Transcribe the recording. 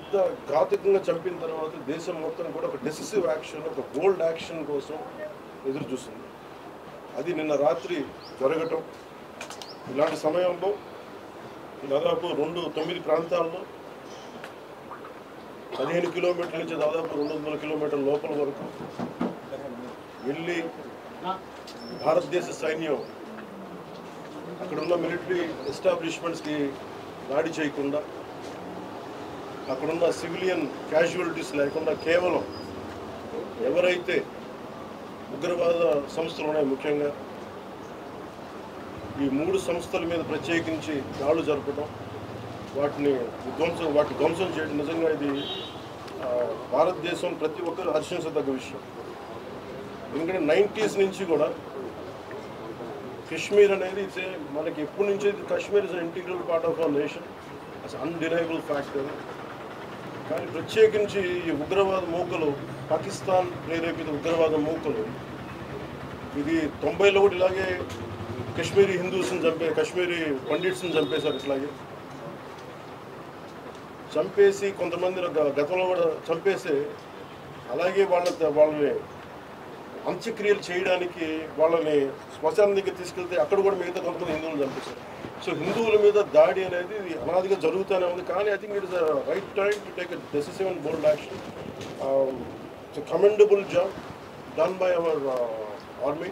ఇంత ఘాతుకంగా చంపిన తర్వాత దేశం మొత్తం కూడా ఒక డెసిసివ్ యాక్షన్, ఒక బోల్డ్ యాక్షన్ కోసం ఎదురు చూస్తుంది. అది నిన్న రాత్రి జరగటం. ఇలాంటి సమయంలో దాదాపు 9 ప్రాంతాల్లో 15 కిలోమీటర్ల నుంచి దాదాపు 200 కిలోమీటర్ల లోపల వరకు వెళ్ళి భారతదేశ సైన్యం అక్కడున్న మిలిటరీ ఎస్టాబ్లిష్మెంట్స్కి దాడి చేయకుండా, అక్కడున్న సివిలియన్ క్యాజువాలిటీస్ లేకుండా కేవలం ఎవరైతే ఉగ్రవాద సంస్థలు ఉన్నాయో, ముఖ్యంగా ఈ 3 సంస్థల మీద ప్రత్యేకించి దాడులు జరపడం, వాటి ధ్వంసం చేయడం నిజంగా ఇది భారతదేశం ప్రతి ఒక్కరు హర్షించదగ్గ విషయం. ఎందుకంటే 90s నుంచి కూడా కశ్మీర్ అనేది మనకి ఎప్పటి నుంచి Kashmir is integral part of our nation, as undeniable factor. కానీ ప్రత్యేకించి ఈ ఉగ్రవాద మూకలు, పాకిస్తాన్ ప్రేరేపిత ఉగ్రవాద మూకలు, ఇది 90లో కూడా ఇలాగే కశ్మీరీ హిందూస్ని కశ్మీరీ పండిట్స్ని చంపేశారు. ఇట్లాగే చంపేసి కొంతమంది గతంలో కూడా చంపేసి అలాగే వాళ్ళని అంత్యక్రియలు చేయడానికి వాళ్ళని శ్మశానం దగ్గర తీసుకెళ్తే అక్కడ కూడా మిగతా కొంతమంది హిందువులు చంపేశారు. సో హిందువుల మీద దాడి అనేది అనాదిగా జరుగుతూనే ఉంది. కానీ I think it is right time to take a decisive and bold action. It's a commendable job done by our army.